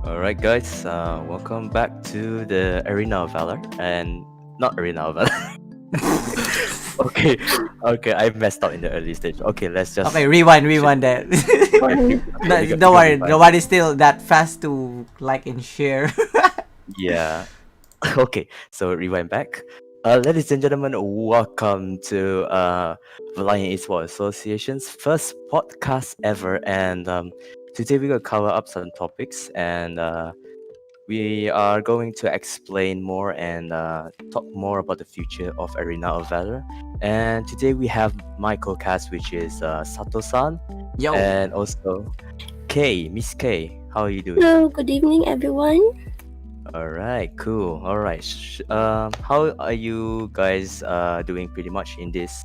All right, guys. Welcome back to the Arena of Valor, and not Arena of Valor. Okay, okay. I messed up in the early stage. Okay, let's Okay, just shit. rewind that. Okay, okay, No, we don't got worry, rewind. nobody's still that fast to like and share. Yeah. Okay. So rewind back. Ladies and gentlemen, welcome to Valiant Esports Association's first podcast ever, and today we're gonna cover up some topics and. We are going to explain more and talk more about the future of Arena of Valor. And today we have my co-cast, which is Sato-san, Yo. and also Kay, Miss Kay. How are you doing? Hello, good evening, everyone. All right, cool. All right. How are you guys doing pretty much in this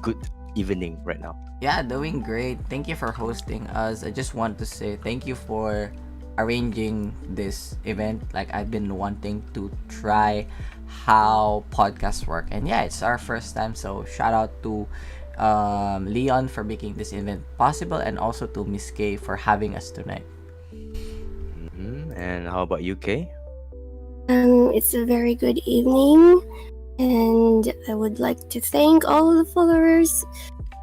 good evening right now? Yeah, doing great. Thank you for hosting us. I just want to say thank you for arranging this event. Like I've been wanting to try how podcasts work. And yeah, it's our first time. So shout out to Leon for making this event possible and also to Miss K for having us tonight. And how about you, Kay? It's a very good evening, and I would like to thank all the followers,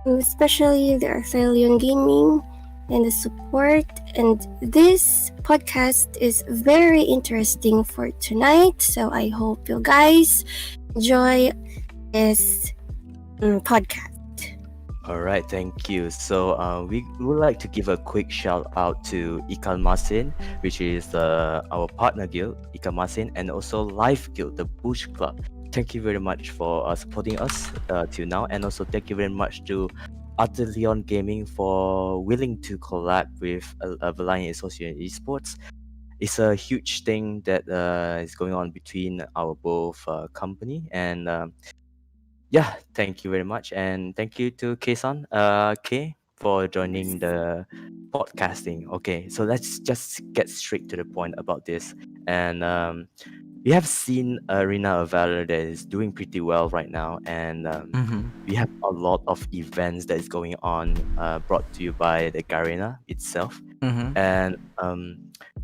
especially the Artheleon Gaming, and the support. And this podcast is very interesting for tonight, so I hope you guys enjoy this podcast. All right, thank you. So we would like to give a quick shout out to Ikan Masin, which is our partner guild, Ikan Masin, and also Life Guild, the Bush Club. Thank you very much for supporting us till now, and also thank you very much to Artheleon Gaming for willing to collab with Valiant Association Esports. It's a huge thing that is going on between our both company and. Yeah, thank you very much, and thank you to K-san, K, for joining the podcasting. Okay, so let's just get straight to the point about this. And we have seen Arena of Valor that is doing pretty well right now, and Mm-hmm. we have a lot of events that is going on, brought to you by the Garena itself. Mm-hmm. And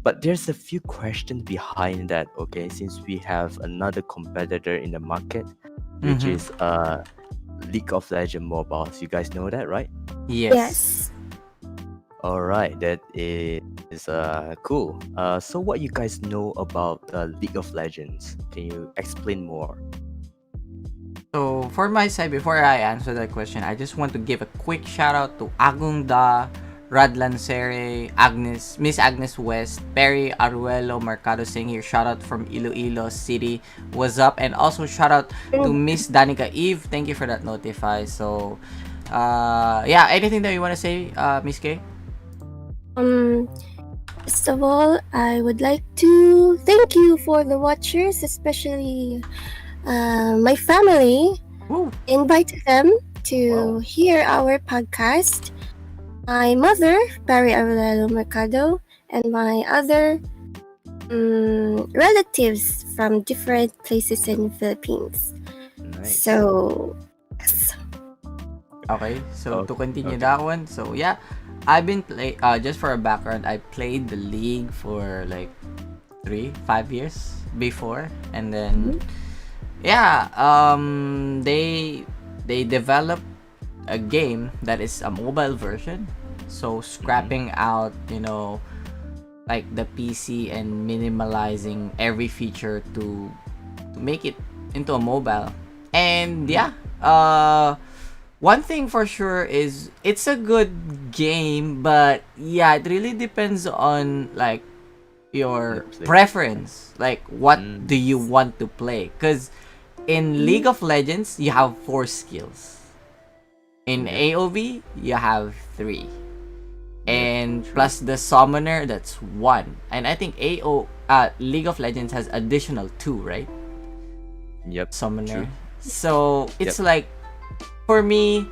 but there's a few questions behind that. Okay, since we have another competitor in the market, which Mm-hmm. is League of Legends Mobile. So you guys know that, right? Yes. Yes. All right, that is cool. So what you guys know about League of Legends? Can you explain more? So for my side, before I answer that question, I just want to give a quick shout out to Agunda, Radlan Sere, Agnes, Miss Agnes West, Perry Aruelo, Mercado Singh here. Shout out from Iloilo City. What's up? And also shout out to Miss Danica Eve. Thank you for that notify. So yeah, anything that you want to say, Miss K? Um, First of all, I would like to thank you for the watchers, especially my family. Woo. Invite them to Wow. hear our podcast. My mother, Barry Aurelio Mercado, and my other relatives from different places in the Philippines. Nice. So, yes. Okay, so to continue Okay. that one, so yeah, I've been just for a background, I played the league for like 5 years before, and then yeah, they developed a game that is a mobile version, so scrapping out like the PC and minimalizing every feature to make it into a mobile, and yeah, one thing for sure is it's a good game, but yeah, it really depends on like your The play. preference. Like what Mm. do you want to play? Because in League of Legends, you have 4 skills. In Yep. AOV, you have 3. Yep, And true. plus the summoner, that's 1. And I think League of Legends has additional 2, right? Yep. Summoner. True. So it's Yep. like for me,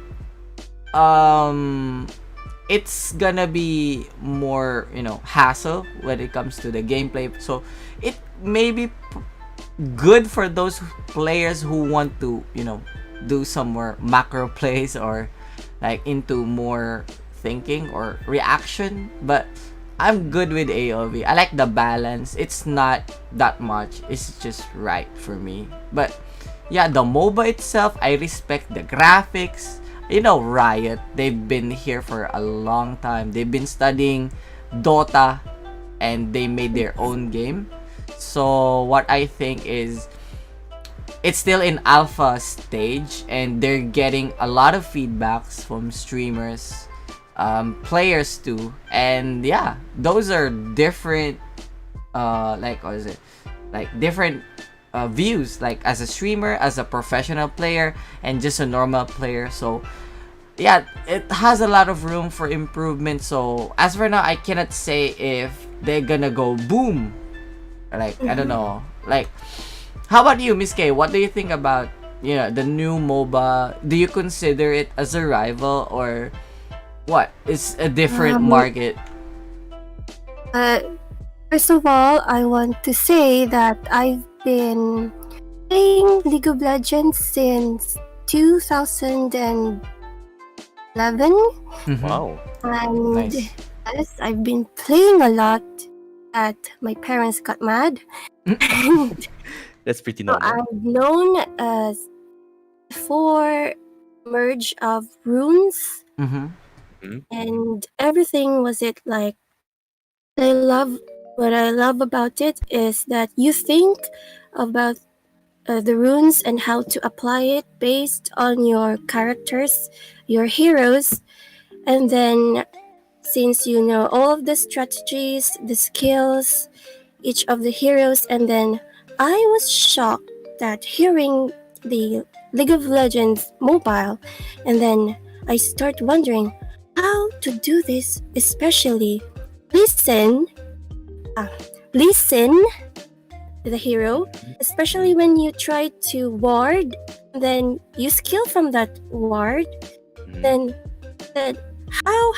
it's gonna be more hassle when it comes to the gameplay. So it may be good for those players who want to do some more macro plays or like into more thinking or reaction. But I'm good with AOV. I like the balance. It's not that much. It's just right for me. But yeah, the MOBA itself, I respect the graphics. You know, Riot, they've been here for a long time. They've been studying Dota and they made their own game. So what I think is it's still in alpha stage and they're getting a lot of feedbacks from streamers, players too, and yeah, those are different, like what is it, like different views, like as a streamer, as a professional player, and just a normal player. So yeah, it has a lot of room for improvement. So as for now, I cannot say if they're gonna go boom, like I don't know, like how about you, Miss K? What do you think about the new MOBA? Do you consider it as a rival or what? It's a different Um, market. uh, First of all, I want to say that I've been playing League of Legends since 2011, Mm-hmm. Wow. and Nice. yes, I've been playing a lot that my parents got mad. And That's pretty so normal. I've known before merge of runes, Mm-hmm. and everything was it like I love what I love about it is that you think about the runes and how to apply it based on your characters, your heroes, and then since you know all of the strategies, the skills, each of the heroes, and then I was shocked that hearing the League of Legends mobile, and then I start wondering how to do this, especially listen, uh, listen to the hero, especially when you try to ward, then you skill from that ward, then then how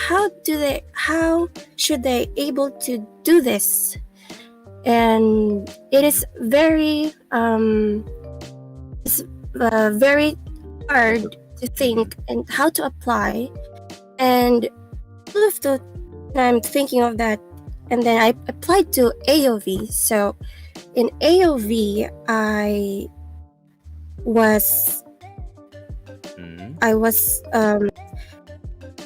should they able to do this? And it is very hard to think and how to apply. And all of the I'm thinking of that, and then I applied to AOV. So in AOV, was I was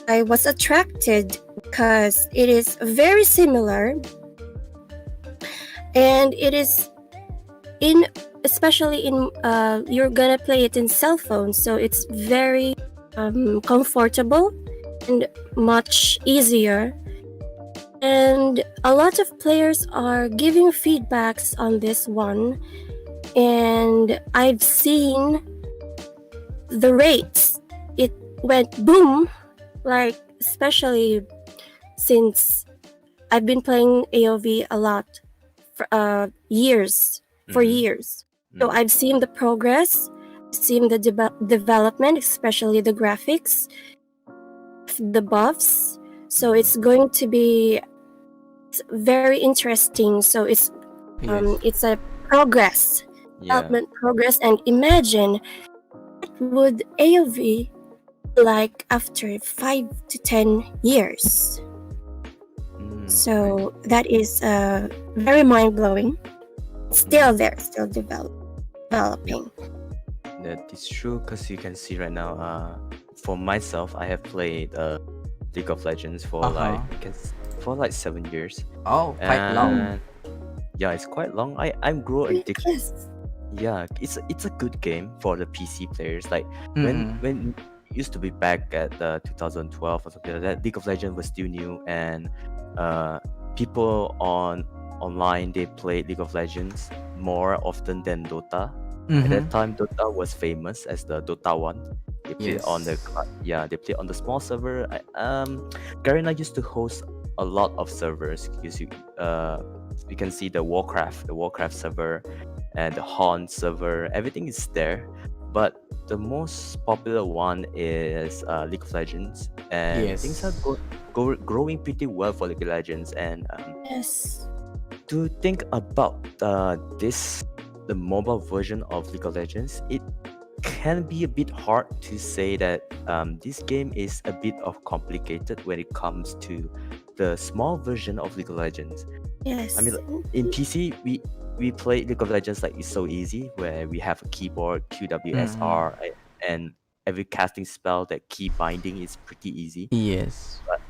I was attracted because it is very similar, and it is in especially in you're gonna play it in cell phone, so it's very comfortable and much easier. And a lot of players are giving feedbacks on this one, and I've seen the rates. It went boom, like especially since I've been playing AOV a lot for years. So I've seen the progress, seen the development, especially the graphics, the buffs. So it's going to be very interesting. So Yes. it's a progress, Yeah. development progress, and imagine what would AOV like after 5 to 10 years. So that is very mind blowing. Still there, still developing. That is true because you can see right now. For myself, I have played League of Legends for for like 7 years. Oh, quite long. Yeah, it's quite long. I'm grow addicted. Yes. Yeah, it's a good game for the PC players. Like Mhm. when it used to be back at 2012 or something like that, League of Legends was still new, and people online they played League of Legends more often than Dota. At that time, Dota was famous as the Dota 1. They played on the they played on the small server. Garena used to host a lot of servers. You can see the Warcraft server, and the Horn server. Everything is there, but the most popular one is League of Legends, and things are growing pretty well for League of Legends. And Yes. to think about the mobile version of League of Legends, can be a bit hard to say that this game is a bit of complicated when it comes to the small version of League of Legends. I mean, Yes. like, in PC, we play League of Legends like it's so easy, where we have a keyboard, Mm-hmm. QWSR, and every casting spell that key binding is pretty easy. Yes. But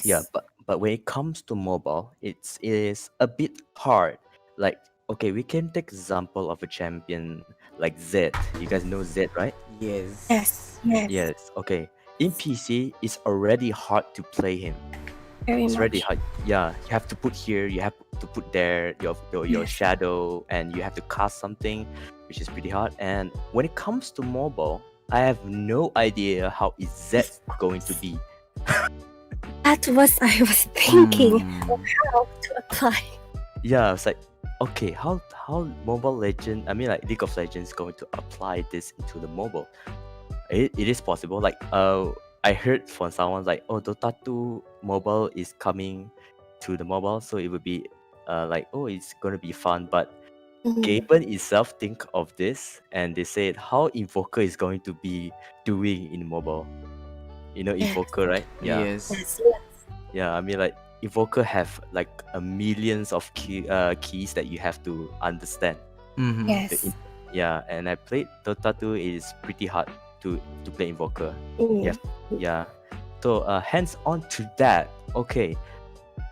yeah, Yes. but when it comes to mobile, it is a bit hard. Like, okay, we can take example of a champion like Zed. You guys know Zed, right? Yes. Yes. Yes. Yes. Okay. In PC, it's already hard to play him. Very It's already much. hard. Yeah, you have to put here, you have to put there your Yes. shadow, and you have to cast something, which is pretty hard. And when it comes to mobile, I have no idea how is Zed going to be. That was I was thinking Mm. how to apply. Yeah, it's like, okay, how Mobile Legend, I mean like League of Legends going to apply this into the mobile. It is possible. Like I heard from someone like, oh, Dota 2 mobile is coming to the mobile, so it would be like, oh, it's gonna be fun. But Mm, Gaben itself think of this, and they said how Invoker is going to be doing in mobile. You know yes. Invoker, right? Yeah. Yes. Yes. Yes. Yeah, I mean like Evoker have like a millions of keys that you have to understand. Mm-hmm. The Yes. in- yeah, and I played Dota 2 is pretty hard to play Invoker. Mm, Yes, yeah. So hands on to that. Okay.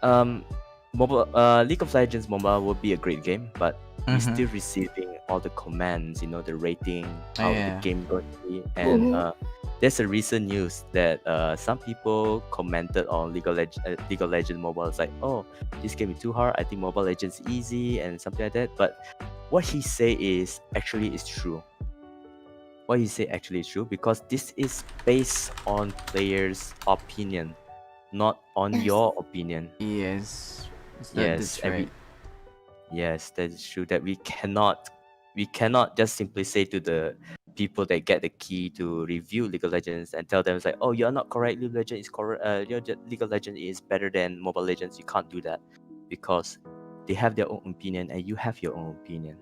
Um mobile League of Legends mobile will be a great game, but we're Mm-hmm. still receiving all the commands, the rating, how the Yeah. game going to be. And mhm. there's a recent news that some people commented on League of Legends mobile. It's like, oh, this game is too hard. I think Mobile Legends easy and something like that. But what he say is actually is true. What he say actually is true, because this is based on players' opinion, not on Yes. your opinion. Yes. Yes, That's right. yes, that is true. That we cannot just simply say to the people that get the key to review League of Legends and tell them it's like, oh, you're not correct. League of Legends is correct. League of Legends is better than Mobile Legends. You can't do that, because they have their own opinion and you have your own opinion.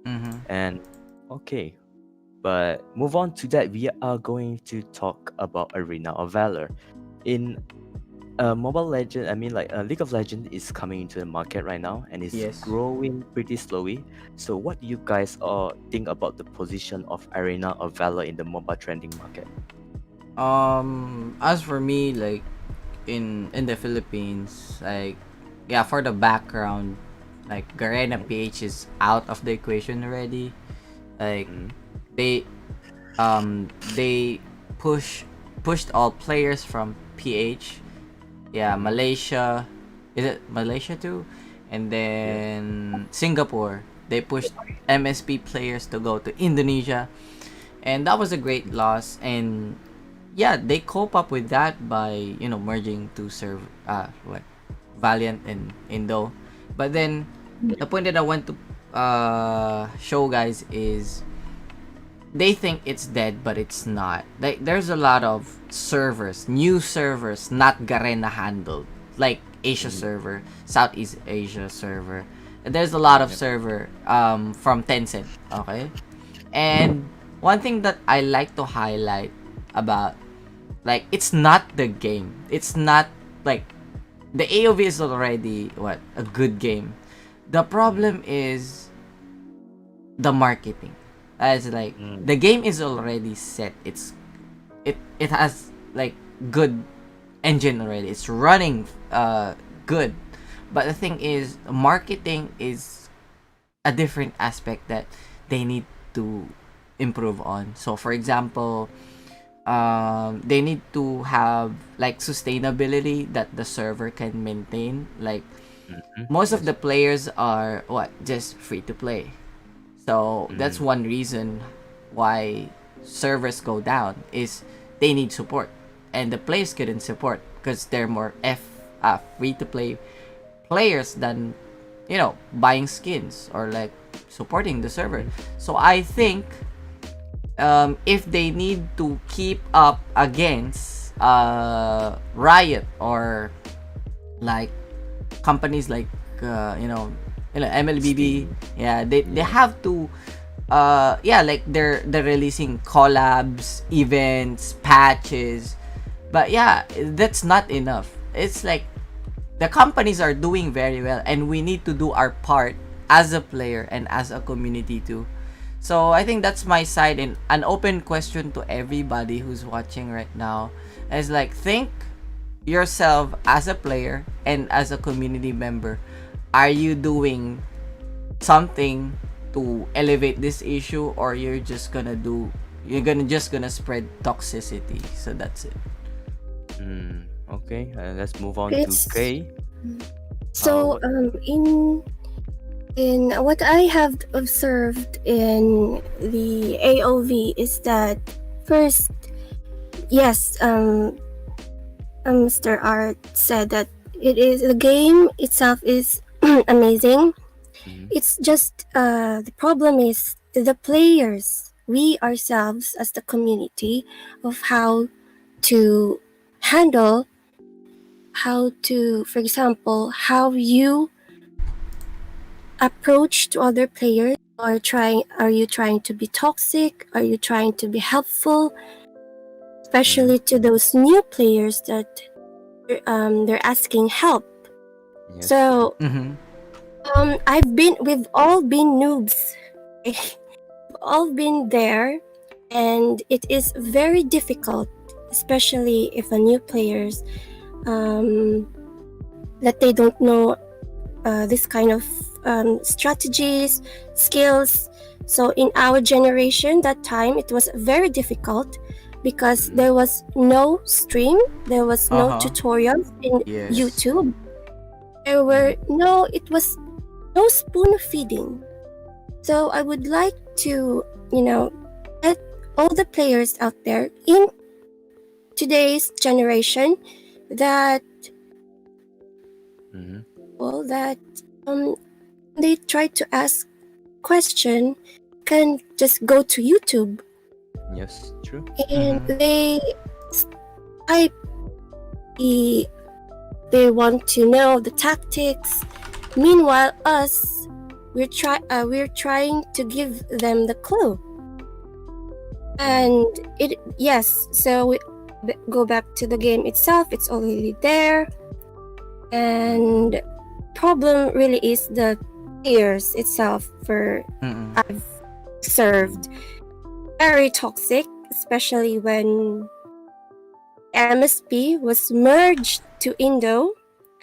Mm-hmm. And okay, but move on to that. We are going to talk about Arena of Valor. In Mobile Legend, I mean, like League of Legends is coming into the market right now and it's Yes. growing pretty slowly. So, what do you guys think about the position of Arena of Valor in the mobile trending market? As for me, like in the Philippines, like yeah, for the background, like Garena Mm-hmm. PH is out of the equation already. Like Mm-hmm. they they pushed all players from PH. Yeah, Mm-hmm. Malaysia. Is it Malaysia too? And Yes. then Singapore. They pushed MSP players to go to Indonesia. And that was a great loss. And yeah, they cope up with that by, merging to serve what Valiant and Indo. But then the point that I want to show guys is they think it's dead, but it's not. Like there's a lot of servers, new servers, not Garena handled, like Asia Mm-hmm. server, Southeast Asia server. And there's a lot of Yep. server from Tencent. Okay, and one thing that I like to highlight about, like, it's not the game. It's not like the AOV is already what a good game. The Mm-hmm. problem is the marketing. As like Mm-hmm. the game is already set. It has like good engine already. It's running good. But the thing is marketing is a different aspect that they need to improve on. So for example, they need to have like sustainability that the server can maintain. Like Mm-hmm. most of Yes. the players are what just free to play, so that's Mm-hmm. one reason why servers go down is they need support, and the players couldn't support because they're more free to play players than buying skins or like supporting the server. Mm-hmm. So I think if they need to keep up against Riot or like companies like MLBB, Steam. yeah, they Yeah. have to yeah, like they're releasing collabs, events, patches, but yeah, that's not enough. It's like the companies are doing very well, and we need to do our part as a player and as a community too. So I think that's my side, and an open question to everybody who's watching right now is like, think yourself as a player and as a community member. Are you doing something to elevate this issue, or you're gonna just gonna spread toxicity? So that's it. Okay, let's move on to It's Kay. so What? in what I have observed in the AOV is that first, yes, Mr. Art said that it is the game itself is amazing. Mhm. It's just the problem is the players, we ourselves as the community, of how to handle, how to, for example, how you approach to other players. Are you trying to be toxic? Are you trying to be helpful? Mhm. Especially to those new players that they're asking help. Yes, true. So Mm-hmm. we've all been noobs. We've all been there, and it is very difficult, especially if a new players um, that they don't know this kind of strategies, skills. So in our generation, that time it was very difficult because Mhm. there was no stream, there was no Uh-huh. tutorials in Yes. YouTube. There Mhm. were no, it was no spoon feeding. So I would like to, let all the players out there in today's generation that, Mhm. well, that um, they try to ask question, can just go to YouTube Yes, true. and Mm-hmm. they type the, they want to know the tactics. Meanwhile, us, we're trying to give them the clue. Mhm. And it, yes, so we go back to the game itself. It's already there, Mhm. and problem really is the players itself. For Mm-hmm. I've served very toxic, especially when MSP was merged to Indo.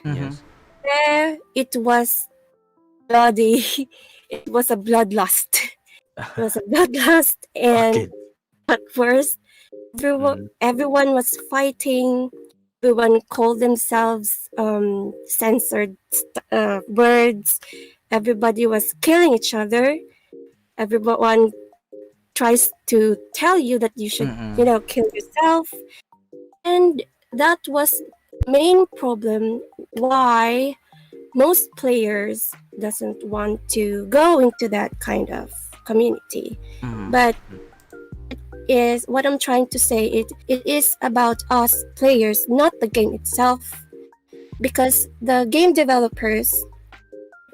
Mm-hmm. Yes. There it was bloody. It was a bloodlust. It was a bloodlust, and Okay. at first, Mhm. everyone was fighting. Everyone called themselves censored words. Everybody was killing each other. Everyone tries to tell you that you should, Mm-hmm. kill yourself. And that was the main problem why most players doesn't want to go into that kind of community. Mm-hmm. But is what I'm trying to say, it is about us players, not the game itself. Because the game developers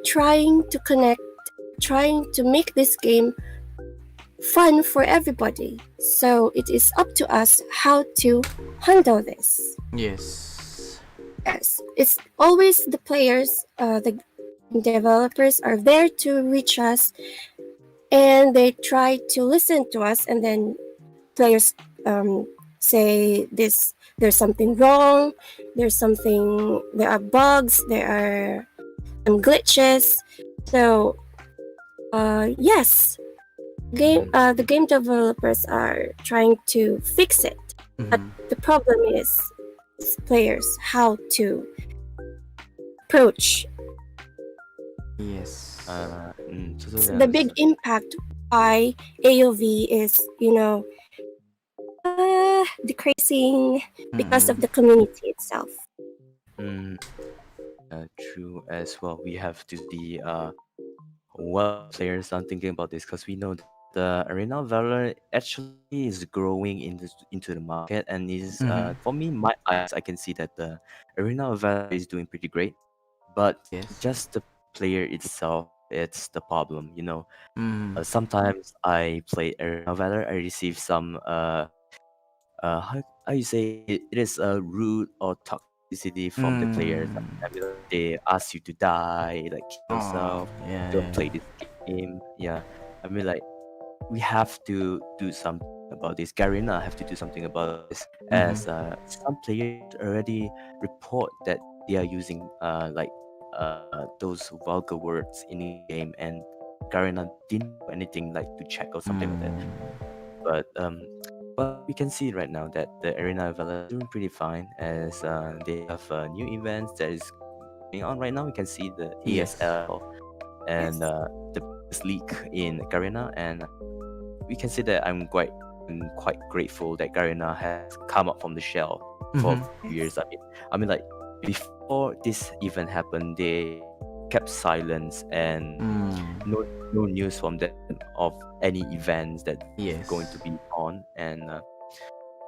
trying to connect, trying to make this game fun for everybody. So it is up to us how to handle this. Yes. Yes, it's always the players, the developers are there to reach us, and they try to listen to us, and then players say this, there's something wrong, there are bugs, there are some glitches. So yes, Mhm. the game developers are trying to fix it, but Mm-hmm. the problem is players how to approach. Yes. It's Totally the big understand. impact why AOV is, decreasing because of Mm-hmm. the community itself. Mm, true as well. We have to see what the players are thinking about this, because we know that the Arena of Valor actually is growing into the market, and is Mm-hmm. for me, my eyes, I can see that the Arena of Valor is doing pretty great, but Yes. just the player itself It's the problem, you know. Mm. Sometimes I play Arena Valor. I receive some how you say it is a rude or toxicity from the players. Mm. I mean, like they ask you to die, like kill Oh, yourself, yeah, don't yeah. play this game. Yeah, I mean, like we have to do something about this. Garena have to do something about this, Mm-hmm. as some players already report that they are using those vulgar words in game, and Garena didn't do anything like to check or something like that. Mm. But we can see right now that the Arena Villa is doing pretty fine, as they have new events that is going on right now. We can see the Yes. ESL and Yes. the biggest league in Garena, and we can see that I'm quite grateful that Garena has come up from the shell for a Mm-hmm. few Yes. years. I mean, like before this event happened, they kept silence and Mm. no news from them of any events that going to Yes. be on. And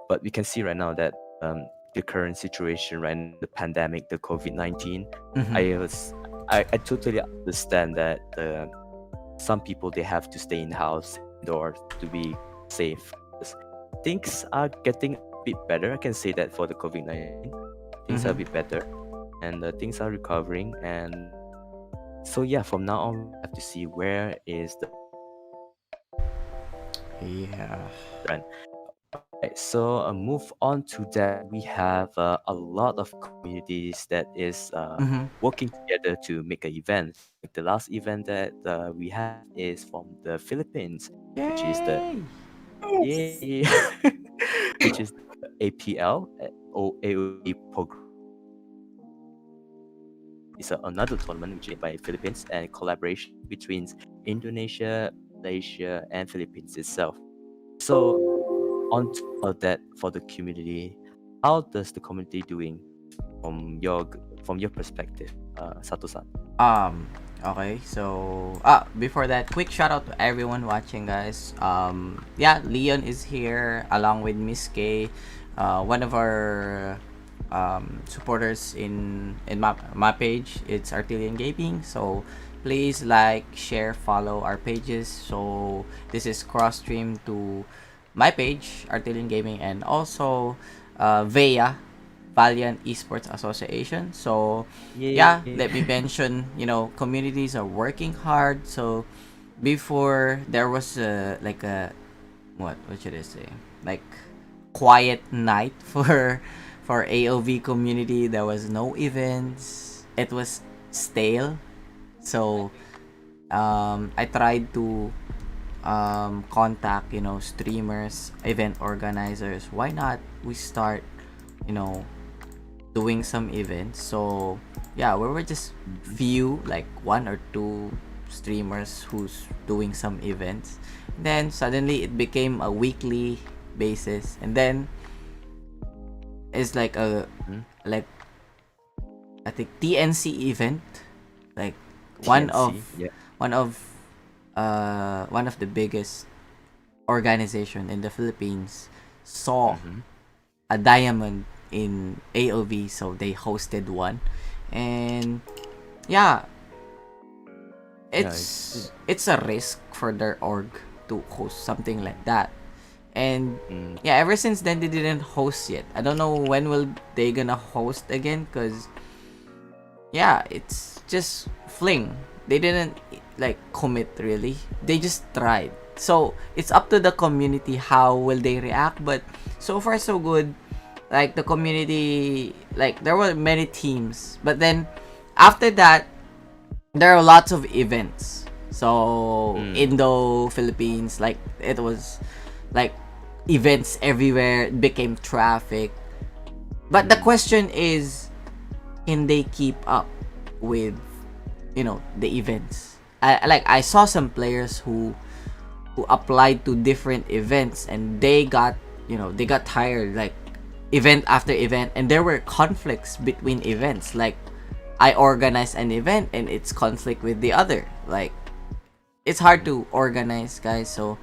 but we can see right now that the current situation right now, the pandemic, the COVID-19, Mm-hmm. I was I totally understand that some people they have to stay in the house indoors to be safe. 'Cause things are getting a bit better. I can say that for the COVID-19, things are a Mm-hmm. bit better, and things are recovering. And so yeah, from now on, we have to see where is the Yeah. trend. Alright, so move on to that. We have a lot of communities that is Mm-hmm. working together to make an event. Like the last event that we have is from the Philippines, which is the Yay! Yes. yay, which is the APL or AOV program. It's another tournament which is by Philippines and collaboration between Indonesia, Malaysia, and Philippines itself. So on top of that, for the community, how does the community doing from your perspective, Sato-san? Um, okay, so before that, quick shout out to everyone watching, guys. Yeah, Leon is here along with Miss K, one of our supporters in my page. It's Artheleon Gaming. So please like, share, follow our pages. So this is cross stream to my page, Artheleon Gaming, and also Veya, Valiant Esports Association. So yeah, Yay! let me mention, communities are working hard. So before there was like a what should I say? Like quiet night for AOV community. There was no events. It was stale. So I tried to contact, streamers, event organizers. Why not we start, you know, doing some events? So yeah, we were just Mhm. few, like one or two streamers who's doing some events. Then suddenly it became a weekly basis, and then it's like a Mhm. like I think TNC event, like one of TNC, yeah. one of the biggest organization in the Philippines saw Mm-hmm. a diamond in AOV, so they hosted one. And yeah, Yeah, it's good. it's a risk for their org to host something like that. And Mm, yeah, ever since then they didn't host yet. I don't know when will they gonna host again, because yeah, it's just fling. They didn't like commit really. They just tried. So it's up to the community how will they react. But so far so good. Like the community, like there were many teams, but then after that there are lots of events. So mm, Indo Philippines, like it was like events everywhere. It became traffic. But the mm. question is, can they keep up with the events? I saw some players who applied to different events, and they got tired, like event after event, and there were conflicts between events. Like I organize an event and it's conflict with the other. Like it's hard Mhm. to organize, guys. So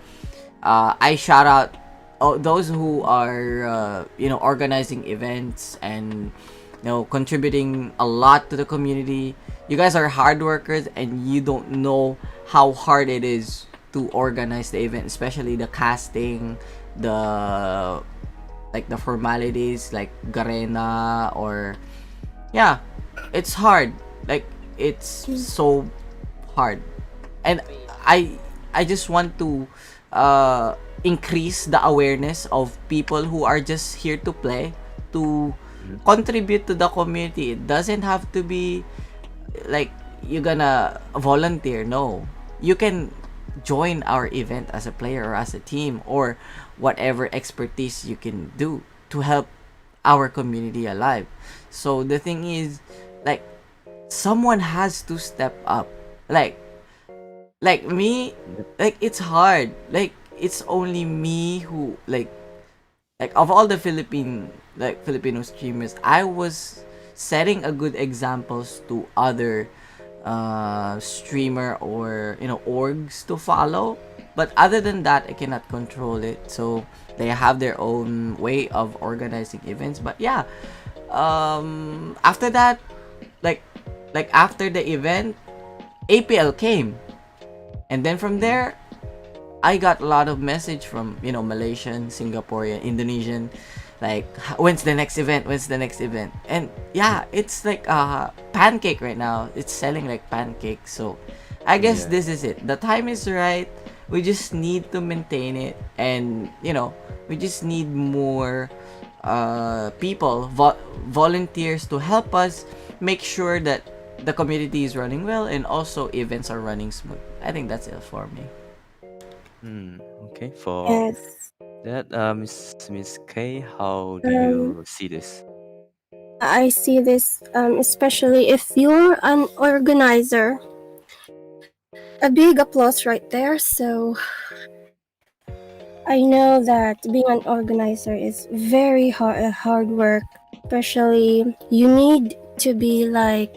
I shout out those who are organizing events and contributing a lot to the community. You guys are hard workers, and you don't know how hard it is to organize the event, especially the casting, the like the formalities like Garena, or yeah, it's hard. Like, it's so hard. And I I just want to increase the awareness of people who are just here to play, to contribute to the community. It doesn't have to be like you're gonna volunteer. No, you can join our event as a player or as a team, or whatever expertise you can do to help our community alive. So the thing is, like, someone has to step up. Like me, like, it's hard. Like, it's only me who, like of all the Filipino streamers, I was setting a good examples to other streamer, or orgs to follow. But other than that, I cannot control it. So they have their own way of organizing events. But yeah, after that, like after the event, APL came, and then from there, I got a lot of message from Malaysian, Singaporean, Indonesian, like, when's the next event? When's the next event? And yeah, it's like pancake right now. It's selling like pancakes. So I guess Yeah. this is it. The time is right. We just need to maintain it, and we just need more people, volunteers, to help us make sure that the community is running well, and also events are running smooth. I think that's it for me. Okay. For Yes. that, Miss K, how do Um, you see this? I see this, especially if you're an organizer. A big applause right there. So I know that being an organizer is very hard work. Especially, you need to be like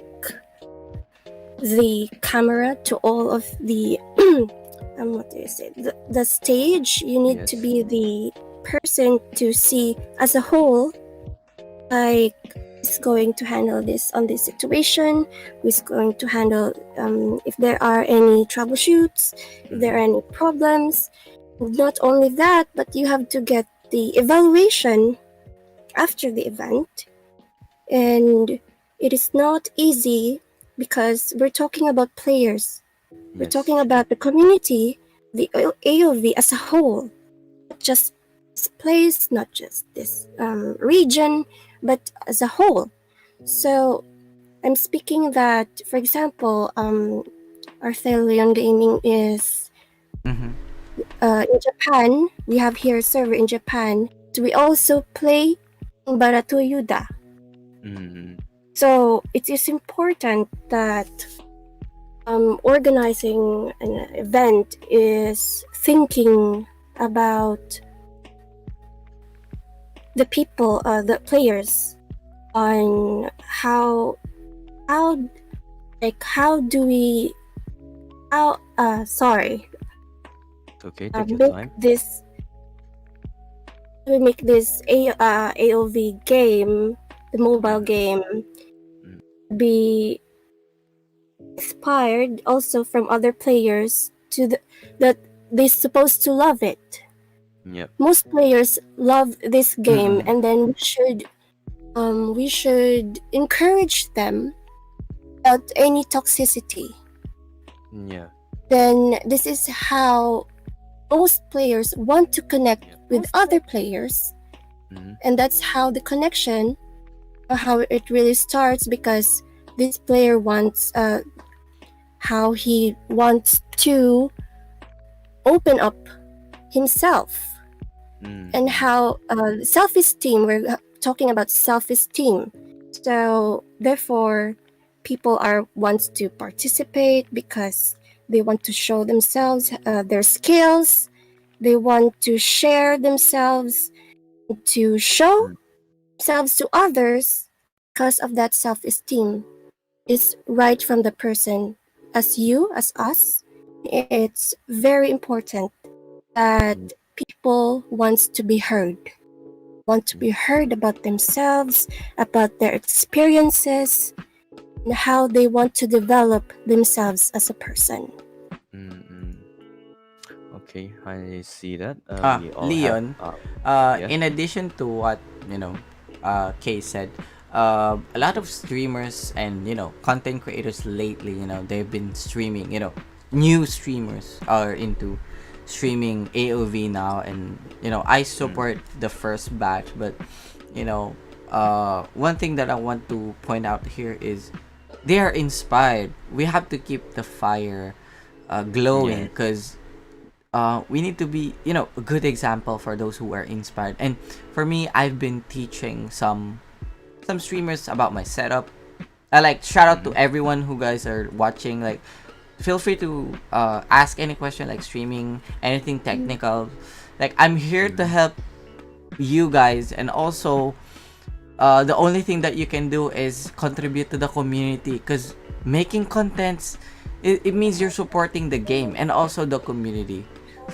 the camera to all of the what do you say, the stage. You need to Yes. be the person to see as a whole, like, who's going to handle this on this situation, who's going to handle if there are any troubleshoots, if there are any problems. Not only that, but you have to get the evaluation after the event. And it is not easy, because we're talking about players. We're Yes. talking about the community, the AOV as a whole, not just this place, not just this region, but as a whole. So I'm speaking that, for example, Artheleon Gaming is Mm-hmm. in Japan. We have here a server in Japan. So we also play in Baratoyuda. Mm. So it is important that organizing an event is thinking about the people, the players, on how how do we sorry Okay. Take your make time. this AOV game, the mobile game, Mm. be inspired also from other players that they're supposed to love it. Yep. Most players love this game, Mm-hmm. and then we should encourage them without any toxicity. Yeah. Then this is how most players want to connect with other players, Mm. and that's how the connection, how it really starts, because this player wants how he wants to open up himself, and how self-esteem, we're talking about self-esteem. So therefore, people are wants to participate because they want to show themselves, their skills. They want to share themselves, to show Mm. themselves to others, because of that self-esteem is right from the person. As you, as us, it's very important that Mm. people wants to be heard, want to be heard about themselves, about their experiences, and how they want to develop themselves as a person. Mm-mm. Okay, I see that. We all have. Leon, Yeah. in addition to what, you know, Kay said, a lot of streamers and, content creators lately, they've been streaming, new streamers are into streaming AOV now. And, I Mm. support the first batch, but, you know, one thing that I want to point out here is they are inspired. We have to keep the fire glowing, Yeah. because we need to be, a good example for those who are inspired. And for me, I've been teaching some streamers about my setup. I like shout out to Mm-hmm. everyone who guys are watching. Like, feel free to ask any question, like streaming, anything technical. Like, I'm here to Mm-hmm. help you guys. And also, the only thing that you can do is contribute to the community, because making contents, it means you're supporting the game and also the community.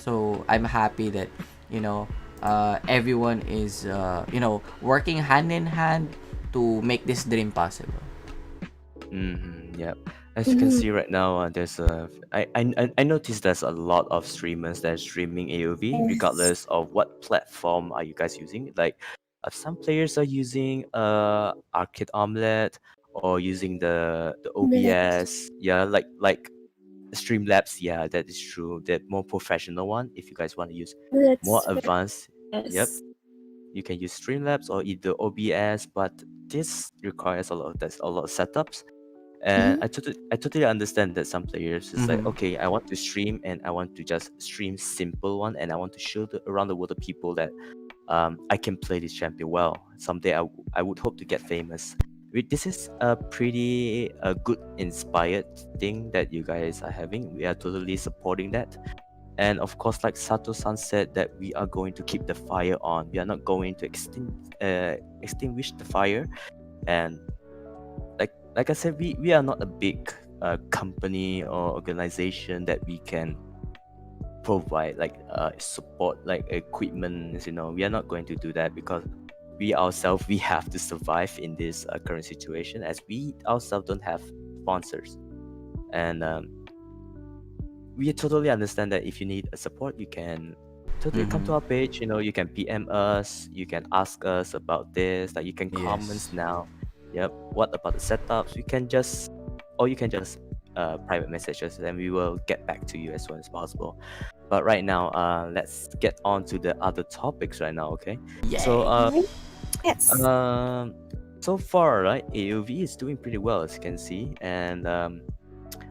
So I'm happy that, everyone is, working hand in hand to make this dream possible. Mm-hmm. Yep. As you can Mhm. see right now, there's a. I noticed there's a lot of streamers that are streaming AOV, Yes, regardless of what platform are you guys using. Like, some players are using Arcade Omelette or using the yes, OBS. Yeah, like Streamlabs. Yeah, that is true. That more professional one. If you guys want to use more that's very, advanced, yep, yes. you can use Streamlabs or either OBS. But this requires a lot. There's a lot of setups, and Mhm. I totally understand that some players is like, Mm-hmm. okay, I want to stream and I want to just stream simple one, and I want to show around the world the people that I can play this champion well. Someday I would hope to get famous. This is a pretty good inspired thing that you guys are having. We are totally supporting that. And of course, like Sato-san said, that we are going to keep the fire on. We are not going to extinguish the fire. And like I said, we are not a big company or organization that we can provide like support like equipment. We are not going to do that, because we ourselves, we have to survive in this current situation, as we ourselves don't have sponsors. And we totally understand that if you need a support, you can totally come to Mm-hmm. our page. You can PM us, you can ask us about this, like you can comments Yes. now. Yep, what about the setups? You can just private message us, and we will get back to you as soon as possible. But right now, let's get on to the other topics right now. Okay, so Yay. Right? Yes. um so far, right, AOV is doing pretty well, as you can see. And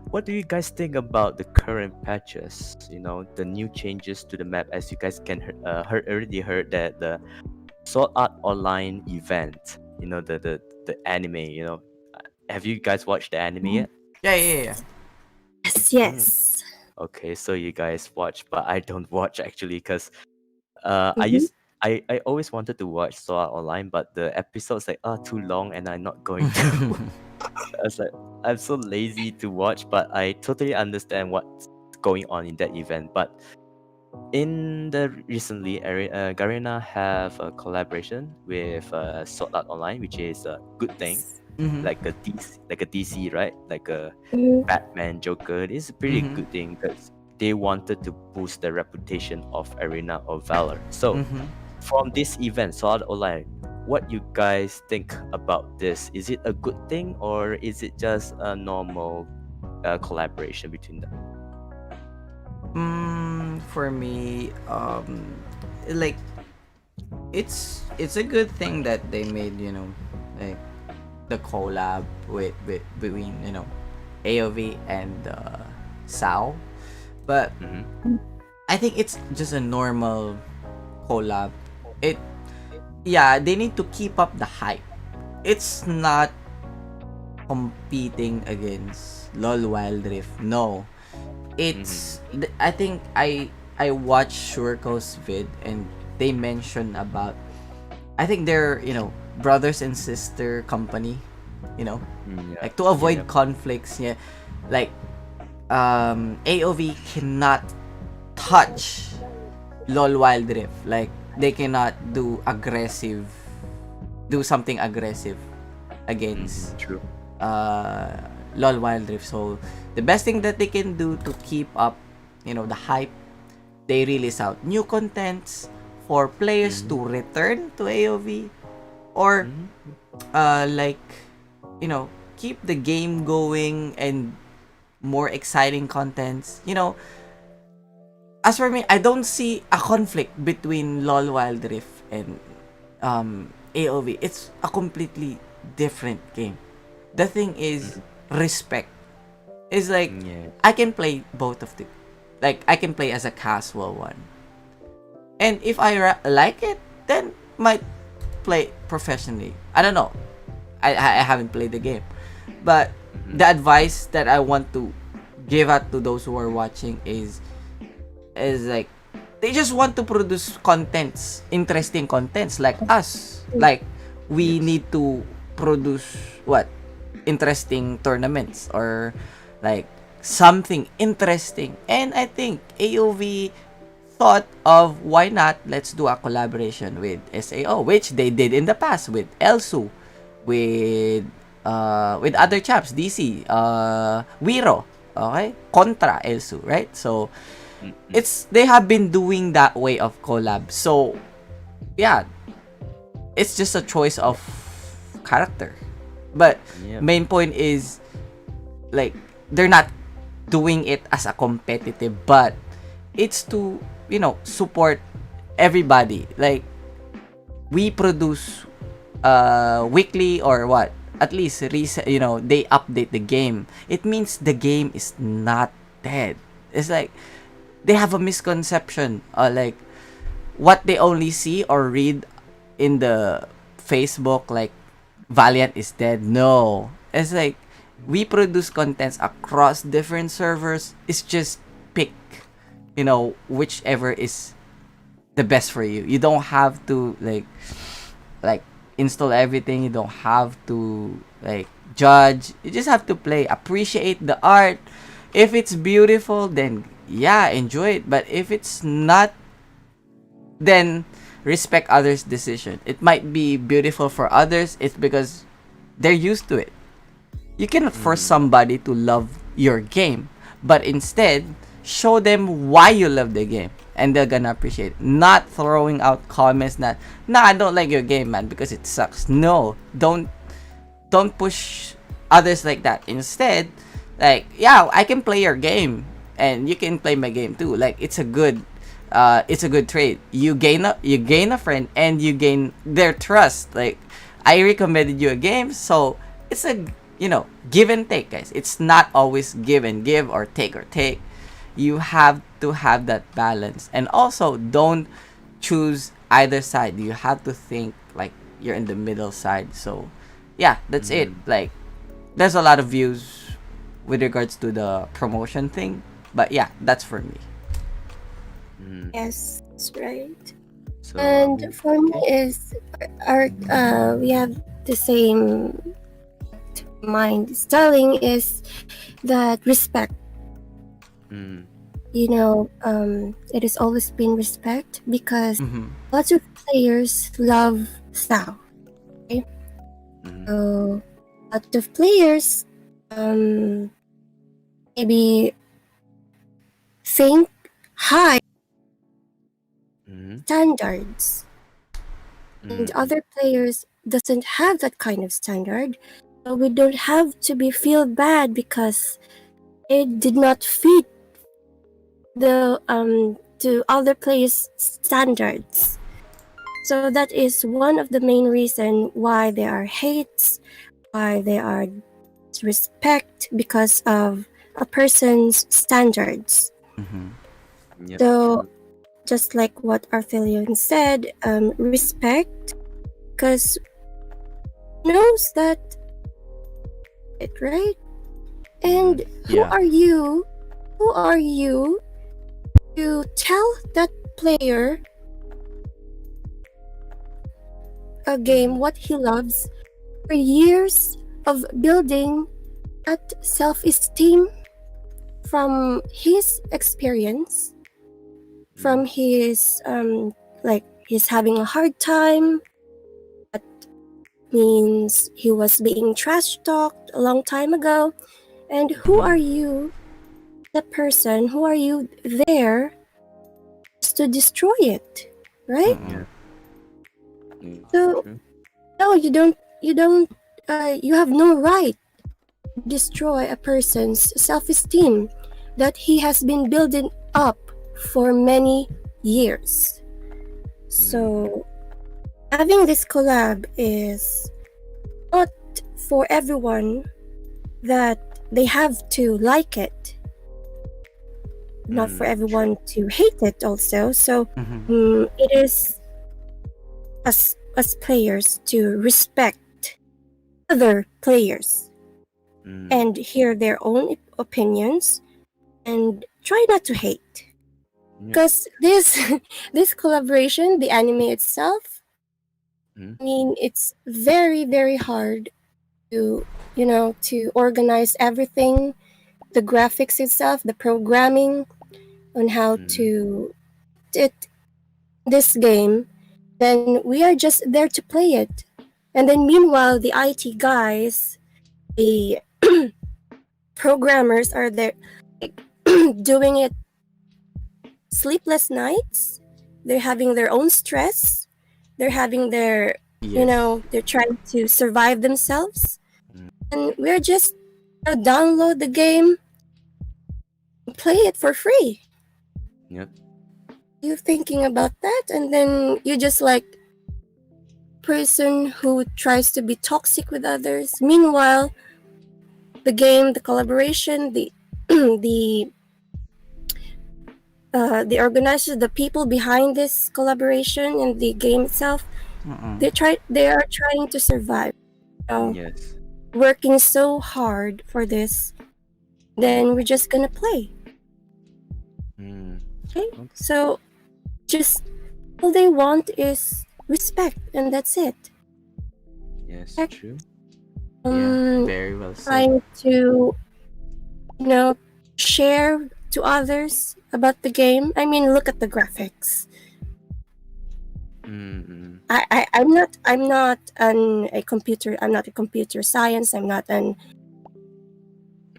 what do you guys think about the current patches? The new changes to the map, as you guys can already heard that the Sword Art Online event, the anime. Have you guys watched the anime Mhm. yet? Yeah, yeah, yeah. Yes, Mm. yes. Okay, so you guys watch, but I don't watch actually, because I Mm-hmm. used I always wanted to watch Sword Art Online, but the episodes like are too long, and I'm not going to. I was like, I'm so lazy to watch, but I totally understand what's going on in that event. But in the recently, Garena have a collaboration with Sword Art Online, which is a good thing, Yes. Mm-hmm. like a DC, right? Like a Mm-hmm. Batman, Joker. It's a pretty Mm-hmm. good thing, because they wanted to boost the reputation of Arena of Valor. So Mm-hmm. from this event, Sword Art Online, what you guys think about this? Is it a good thing, or is it just a normal collaboration between them? For me, like, it's a good thing that they made, like, the collab between, AOV and Sao. But Mm-hmm. I think it's just a normal collab. It Yeah, they need to keep up the hype. It's not competing against LOL Wild Rift. No. Mm-hmm. I think I watched Shuriko's vid, and they mentioned about, I think they're, brothers and sister company, you know, Yeah. like to avoid Yeah. conflicts, yeah. Like, AOV cannot touch LOL Wild Rift. Like, they cannot do something aggressive against Mm-hmm. True. uh, LOL Wild Rift. So the best thing that they can do to keep up, the hype, they release out new contents for players to Mm-hmm. return to AOV, or Mm-hmm. like, keep the game going and more exciting contents. As for me, I don't see a conflict between LOL Wild Rift and AOV. It's a completely different game. The thing is respect. It's like Yeah. I can play both of them. Like I can play as a casual one, and if I like it, then might play professionally. I don't know. I haven't played the game, but Mm-hmm. the advice that I want to give out to those who are watching is like they just want to produce contents, interesting contents like us. Like we Yes. need to produce what interesting tournaments or like something interesting. And I think AOV thought of why not let's do a collaboration with SAO, which they did in the past with Elsu, with other chaps, DC, Wiro, okay, Contra Elsu, right? So Mm-hmm. it's they have been doing that way of collab. So yeah, it's just a choice of character. But Yep. main point is like they're not doing it as a competitive, but it's to support everybody. Like we produce weekly or what, at least they update the game. It means the game is not dead. It's like they have a misconception, like what they only see or read in the Facebook, like Valiant is dead. No, it's like we produce contents across different servers. It's just pick, whichever is the best for you. You don't have to like install everything. You don't have to like judge. You just have to play, appreciate the art. If it's beautiful, then yeah, enjoy it. But if it's not, then respect others' decision. It might be beautiful for others. It's because they're used to it. You cannot force Mm-hmm. somebody to love your game, but instead show them why you love the game, and they're gonna appreciate it. Not throwing out comments that, nah, I don't like your game, man, because it sucks. No, don't push others like that. Instead, like, yeah, I can play your game and you can play my game too. Like it's a good trade. You gain a friend and you gain their trust. Like I recommended you a game, so it's a give and take, guys. It's not always give and give or take. You have to have that balance, and also don't choose either side. You have to think like you're in the middle side. So yeah, that's it. Mm-hmm. Like there's a lot of views with regards to the promotion thing, but yeah, that's for me. Mm-hmm. Yes, that's right. So And for me okay. is our we have the same mind. Styling is that respect. Mm-hmm. It has always been respect because Mm-hmm. lots of players love style. Okay? Mm-hmm. So lots of players um maybe think high Mm-hmm. standards, and Mm-hmm. other players doesn't have that kind of standard. So we don't have to be feel bad because it did not fit the to other players' standards. So that is one of the main reason why there are hates, why there are disrespect because of a person's standards. Mm-hmm. Yep. So True. just like what Artheleon said, respect, because knows that it, right? Mm-hmm. And who Yeah. are you? Who are you to tell that player a Mm-hmm. game what he loves for years of building that self-esteem from his experience, Mm-hmm. from his like he's having a hard time, that means he was being trash talked a long time ago. And who are Mhm. you, the person? Who are you there just to destroy it, right? Mm-mm. Yeah. Yeah. So True. no, you don't. You don't. You have no right to destroy a person's self-esteem that he has been building up for many years. Mm. So having this collab is not for everyone that they have to like it, not for True. everyone to hate it also. So Mhm. it is as players to respect other players Mm. and hear their own opinions and try not to hate, Yep. because this this collaboration, the anime itself, Mm. I mean, it's very very hard to, to organize everything, the graphics itself, the programming on how Mm. to it this game. Then we are just there to play it, and then meanwhile the IT guys, the programmers are there, like, doing it sleepless nights. They're having their own stress. They're having their, Yes. they're trying to survive themselves. Mm. And we're just, download the game, play it for free. Yep. You thinking about that, and then you just like person who tries to be toxic with others. Meanwhile, the game, the collaboration, the the the organizers, the people behind this collaboration and the game itself, Mm-mm. they are trying to survive, Yes. working so hard for this. Yep. Then we're just gonna play, Mm. okay? Okay. So just all they want is respect, and that's it. Yes. Heck, True. Yeah. um, Very well said. trying to, you know, share to others about the game. I mean, look at the graphics. Mm. I'm not a computer. I'm not a computer science. I'm not an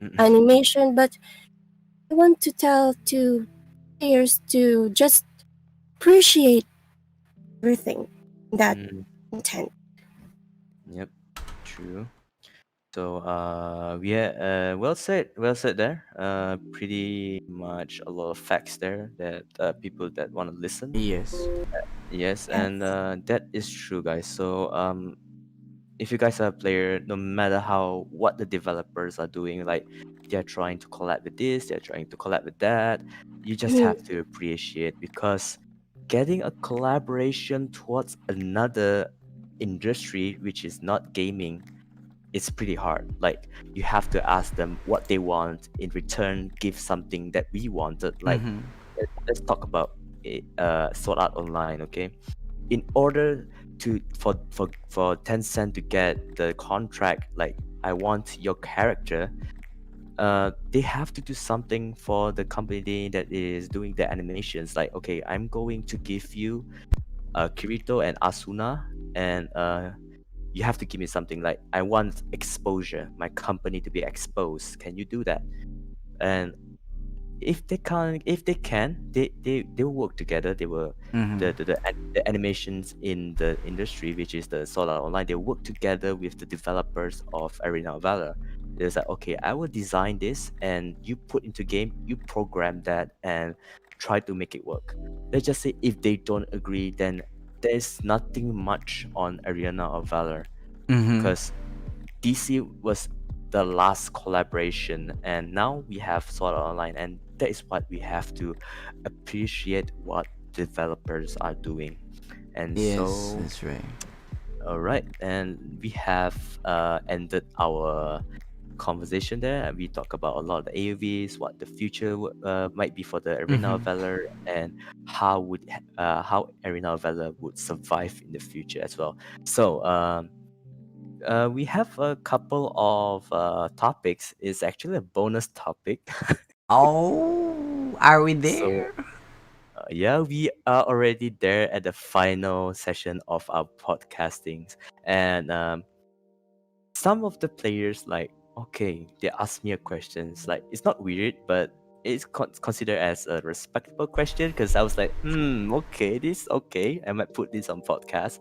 Mm. animation, but I want to tell to players to just appreciate everything that Mm. content. Yep. True. So, yeah, well said there. Pretty much a lot of facts there that people that want to listen. Yes. Yes, and Yes. that is true, guys. So, if you guys are a player, no matter how what the developers are doing, like they're trying to collab with this, they're trying to collab with that, you just Mhm. have to appreciate because getting a collaboration towards another industry which is not gaming, it's pretty hard. Like you have to ask them what they want in return, give something that we wanted. Like Mhm. let's talk about it, Sword Art Online, okay? In order to for Tencent to get the contract, like I want your character, they have to do something for the company that is doing the animations. Like, okay, I'm going to give you Kirito and Asuna, and you have to give me something like I want exposure, my company to be exposed. Can you do that? And if they can, they will work together. They will Mhm. the animations in the industry, which is the Solar Online, they work together with the developers of Arena of Valor. There's like, okay, I will design this and you put into game, you program that and try to make it work. Let's just say if they don't agree, then there's nothing much on Arena of Valor Mhm. because DC was the last collaboration, and now we have Sword Art Online, and that is what we have to appreciate what developers are doing. And Yes, so, that's right. all right, and we have ended our conversation there. And we talk about a lot of the AOVs, what the future might be for the Arena of Mhm. Valor, and how Arena of Valor would survive in the future as well. So, we have a couple of topics. It's actually a bonus topic. Oh, are we So, there? yeah, we are already there at the final session of our podcastings. And some of the players, like Okay, they asked me a question. It's like it's not weird, but it's considered as a respectable question because I was like, okay, this okay. I might put this on podcast,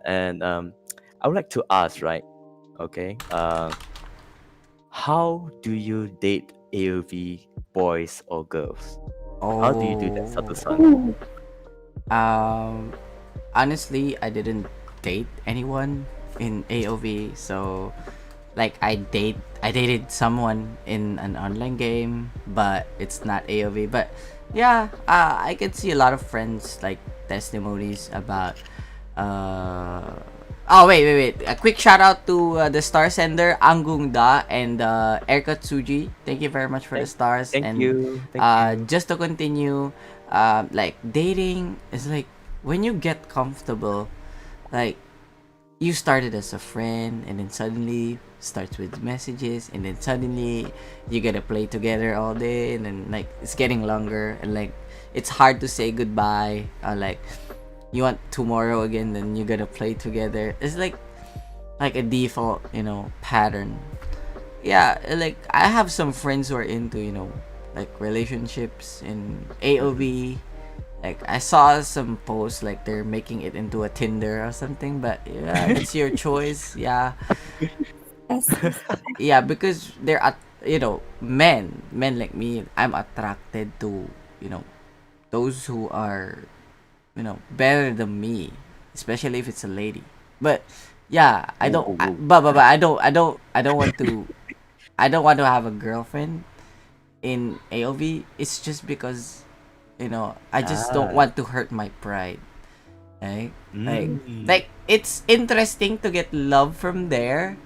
and I would like to ask, right? Okay, how do you date AOV boys or girls? How do you do that, Oh, Sato-san? Ooh. um, honestly, I didn't date anyone in AOV, so like I dated someone in an online game, but it's not AOV. But yeah, I can see a lot of friends like testimonies about uh oh, wait, a quick shout out to the star sender Angung Da and Erka Tsuji. Thank you very much for the Thank, stars. thank And you, thank you. just to continue, like dating is like when you get comfortable, like you started as a friend and then suddenly starts with messages and then suddenly you gotta play together all day and then like it's getting longer and like it's hard to say goodbye, like you want tomorrow again, then you gotta play together. It's like a default, pattern. Yeah, like I have some friends who are into, like relationships in Mm-hmm. AOV. Like I saw some posts like they're making it into a Tinder or something, but yeah, that's your choice. Yeah, Yes, yes. yeah, because they're at men like me. I'm attracted to you know those who are better than me, especially if it's a lady. But yeah, I Whoa, don't. whoa, whoa. But I don't want to have a girlfriend in AOV. It's just because I just don't Ah, want to hurt my pride. Right? Like, mm. like it's interesting to get love from there,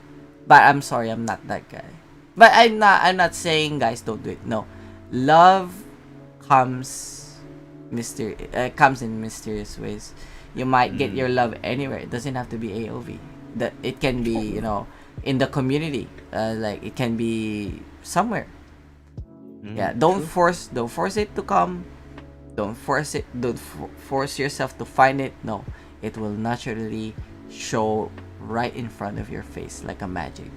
but I'm sorry, I'm not that guy. But I'm not saying guys don't do it. No, love comes comes in mysterious ways. You might get your Mm. love anywhere. It doesn't have to be AOV. That it can be in the community. Like it can be somewhere. Yeah, True. don't force it to come. Don't force it. Don't force yourself to find it. No, it will naturally show right in front of your face like a magic.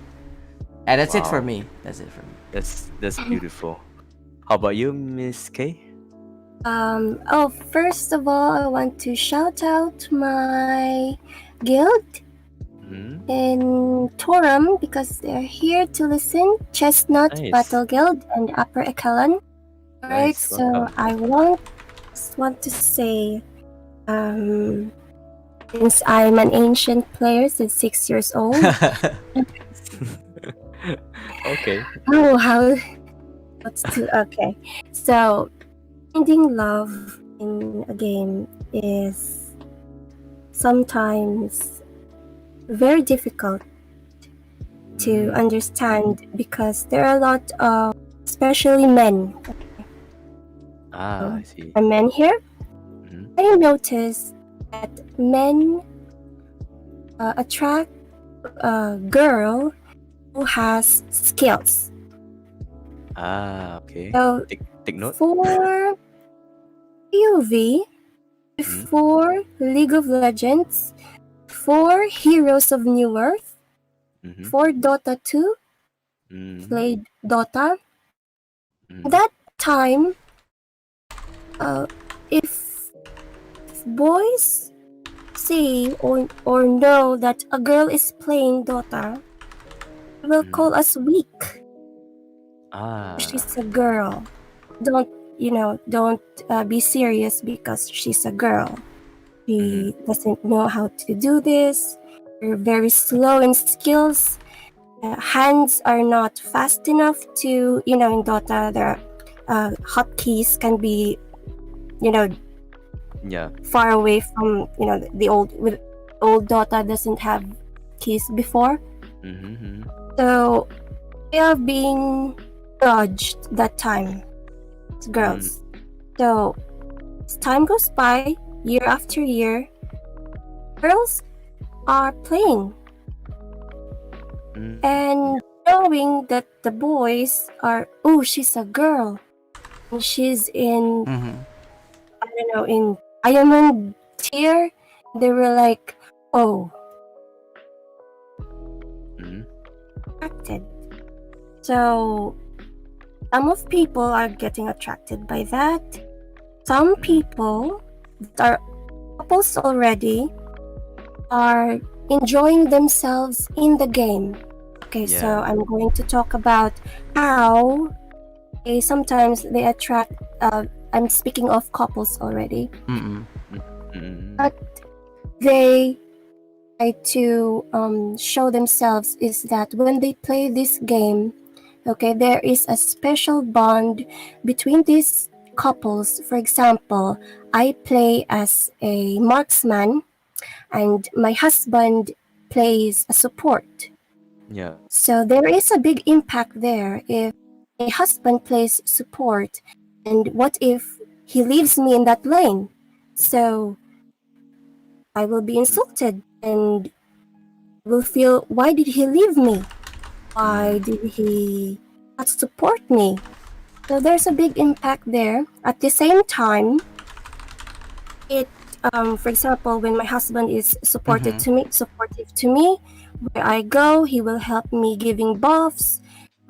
And that's it for Wow, me. That's it for me. that's beautiful. How about you, Miss K? Oh, first of all, I want to shout out my guild Mm. in Torum because they're here to listen. Chestnut Nice, Battle Guild and Upper Echelon. Alright, nice. so Welcome. I want to say, since I'm an ancient player since 6 years old. Okay. Oh, how what's to okay. So finding love in a game is sometimes very difficult to Mm. understand because there are a lot of, especially men, Ah, I see. are men here. Mm. I notice that men attract a girl who has skills. Ah, okay. So Take note. for POV, Mm. before League of Legends, before Heroes of New Earth, Mm-hmm. before Dota 2, Mm. played Dota. Mm. That time, uh, if boys see or know that a girl is playing Dota, they will Mm. call us weak. Ah. She's a girl. Don't don't be serious because she's a girl. Mm-hmm. She doesn't know how to do this. They're very slow in skills. Hands are not fast enough to, in Dota, the hotkeys can be, you know, Yeah. far away from, the old Dota doesn't have keys before. Mm-hmm. So they are being judged that time as Mm. girls. So as time goes by, year after year, girls are playing Mm. and knowing that the boys are, oh, she's a girl and she's in, Mm-hmm. I don't know, in diamond tier. They were like, oh, Mm. attracted. So some of people are getting attracted by that. Some people that are couples already are enjoying themselves in the game. Okay, so Yeah. I'm going to talk about how sometimes they attract. I'm speaking of couples already, Mm-mm. Mm-mm. but they try to show themselves is that when they play this game, okay, there is a special bond between these couples. For example, I play as a marksman and my husband plays a support. Yeah. So there is a big impact there if a husband plays support, and what if he leaves me in that lane? So I will be Mm, insulted and will feel, why did he leave me? Why mm, did he not support me? So there's a big impact there. At the same time, it for example, when my husband is Mm-hmm. supportive to me, where I go, he will help me giving buffs,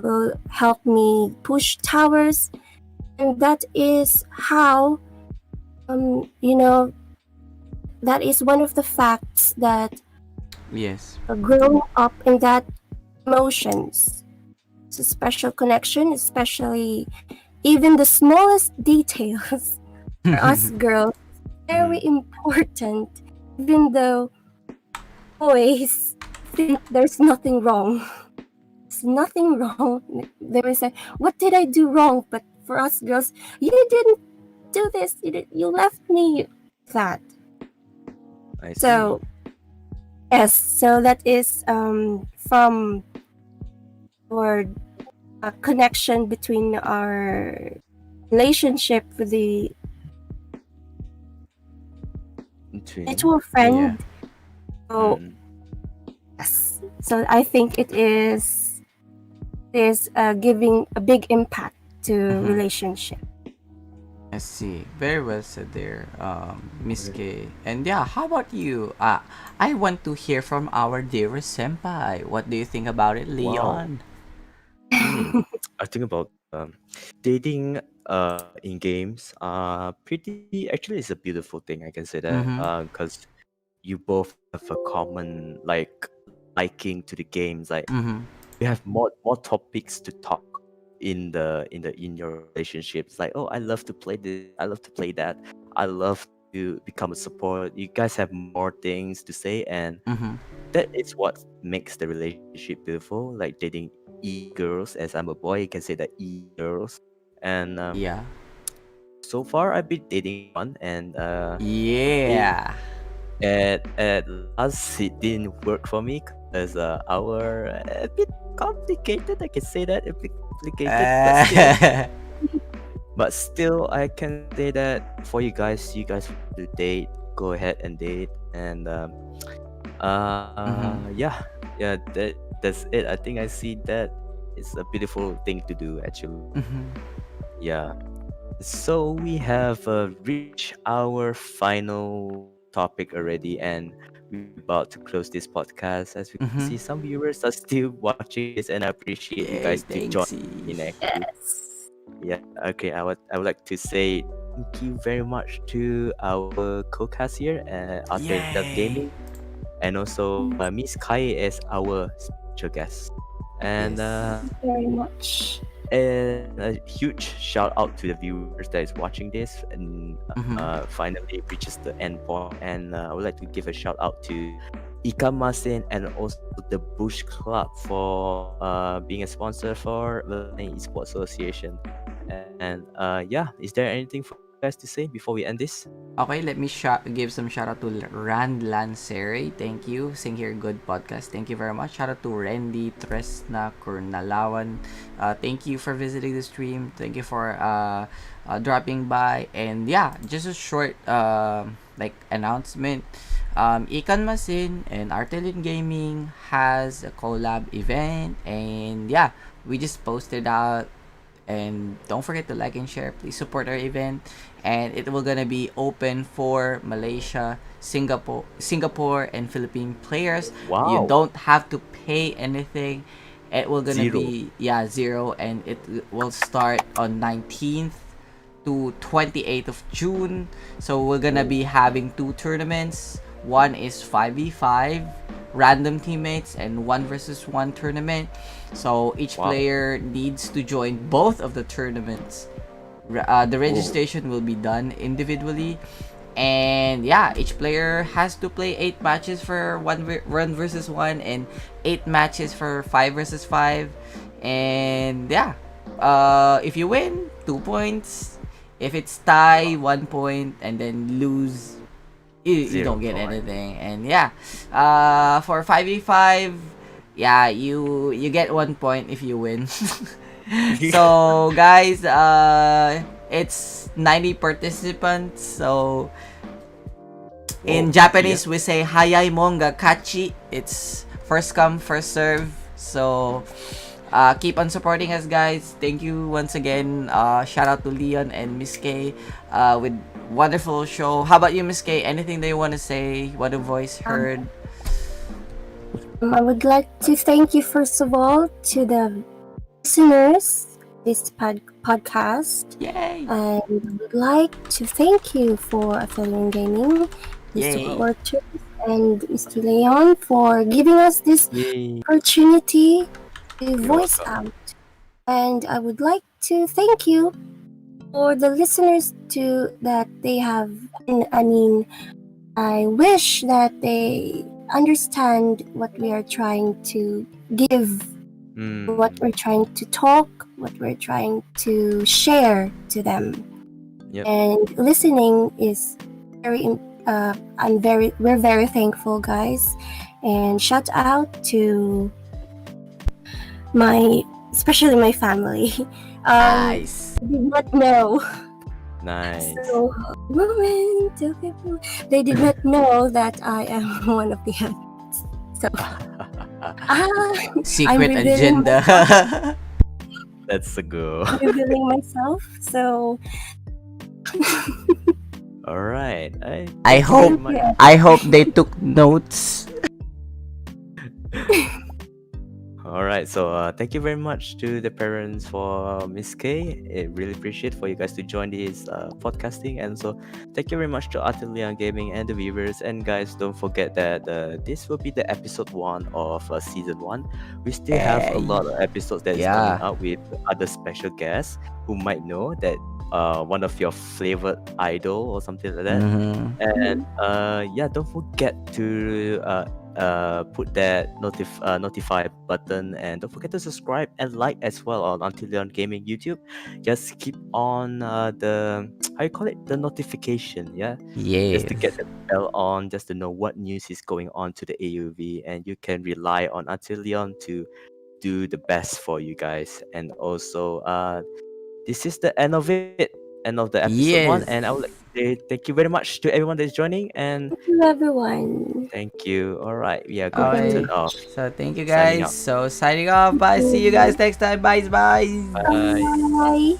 will help me push towers, and that is how you know, that is one of the facts that Yes. growing up in that emotions. It's a special connection, especially even the smallest details for us girls, very mm, important, even though boys think there's nothing wrong. There's nothing wrong. They will say, what did I do wrong? But for us girls, you didn't do this. You left me. That. I see. So, yes, so that is from our connection between our relationship with the Twin. mutual Yeah. friend. So, Mm, yes. So I think it is giving a big impact to Mm-hmm. relationship. I see. Very well said there, Miss okay. K. And yeah, how about you? I want to hear from our dearest senpai. What do you think about it, Wow. Leon? I think about dating in games pretty actually it's a beautiful thing, I can say that, Mm-hmm. because you both have a common like liking to the games, like Mm-hmm. you have more topics to talk in your relationships, like, oh, I love to play this, I love to play that, I love to become a support. You guys have more things to say, and Mm-hmm. that is what makes the relationship beautiful, like dating e-girls. As I'm a boy, you can say that e-girls. And Yeah. so far I've been dating one, and it Yeah. at last it didn't work for me because our a bit complicated, I can say that, a bit complicated, but still, I can say that for you guys want to date, go ahead and date. And Mm-hmm. yeah, yeah, that's it. I think I see that it's a beautiful thing to do, actually. Mm-hmm. Yeah. So we have reached our final topic already, and we're about to close this podcast. As we can Mm-hmm. see, some viewers are still watching this, and I appreciate you Yay, guys to join thanks. in. Actually, Yes. yeah. Okay, I would like to say thank you very much to our co-cast here, Artheleon Yay. Gaming, and also Miss Kai as our special guest. And Yes. Very much. a huge shout out to the viewers that is watching this and Mm-hmm. finally reaches the end point. And I would like to give a shout out to Ikamasen and also the Bush Club for being a sponsor for Valorant Esports Association. And yeah, is there anything for you guys to say before we end this? Okay, let me give some shout out to Rand Lanceri. Thank you. Sing Here Good Podcast. Thank you very much. Shout out to Randy Tresna Kurnalawan. Thank you for visiting the stream. Thank you for dropping by. And yeah, just a short like announcement. Ikan Masin and Artelian Gaming has a collab event, and yeah, we just posted out. And don't forget to like and share. Please support our event, and it will gonna be open for Malaysia, Singapore, and Philippine players. You Wow. don't have to pay anything, It will gonna Zero. be, yeah, 0, and it will start on 19th to 28th of June. So we're gonna be having two tournaments. One is 5v5 random teammates and one versus one tournament. So each Wow. player needs to join both of the tournaments. The Oh, registration will be done individually, and yeah, each player has to play 8 matches for one versus one, and 8 matches for 5 versus 5. And yeah, if you win, 2 points. If it's tie, 1 point, and then lose, you zero don't get point. anything. And yeah, for 5v5, yeah, you get 1 point if you win. So guys, it's 90 participants. So in Whoa. Yeah. Japanese we say hayai monga kachi. It's first come first serve. So keep on supporting us, guys. Thank you once again. Shout out to Leon and Miss K with wonderful show. How about you, Miss K? Anything that you want to say? What a voice Um, heard. I would like to thank you first of all to the listeners this podcast. Yay! I would like to thank you for Artheleon Gaming, the Yay! supporters, and Mr. Leon for giving us this Yay. opportunity to You're voice welcome. out. And I would like to thank you for the listeners to that they have. I mean, I wish that they understand what we are trying to give, what Mm. we're trying to talk, what we're trying to share to them. Yep. And listening is we're very thankful, guys. And shout out to my, especially my family. Nice. Did not know. Nice. So, moment, okay, they did not know that I am one of the admins. So, I'm Secret revealing, agenda. Let's go. revealing myself. So, All right. I Thank you very hope much. yeah. I hope they took notes. All right. So thank you very much to the parents for Miss K. I really appreciate for you guys to join this podcasting, and so thank you very much to Artheleon Gaming and the viewers. And guys, don't forget that this will be the episode 1 of season 1. We still have a lot of episodes that is coming Yeah. up with other special guests who might know that one of your favorite idol or something like that. Mm-hmm. And yeah, don't forget to put that notify button, and don't forget to subscribe and like as well on Antilleon Gaming YouTube. Just keep on the how you call it, the notification, yeah, just to Yes. get the bell on, just to know what news is going on to the AOV, and you can rely on Antilleon to do the best for you guys. And also this is the end of it, end of the episode 1, and I would like Yes. to say thank you very much to everyone that is joining, and Thank you, everyone. thank you. All right, we are going to turn Alright. Bye. off. So thank you Signing guys. out. So signing off. Bye. See you guys next time. Bye. Bye. Bye. Bye.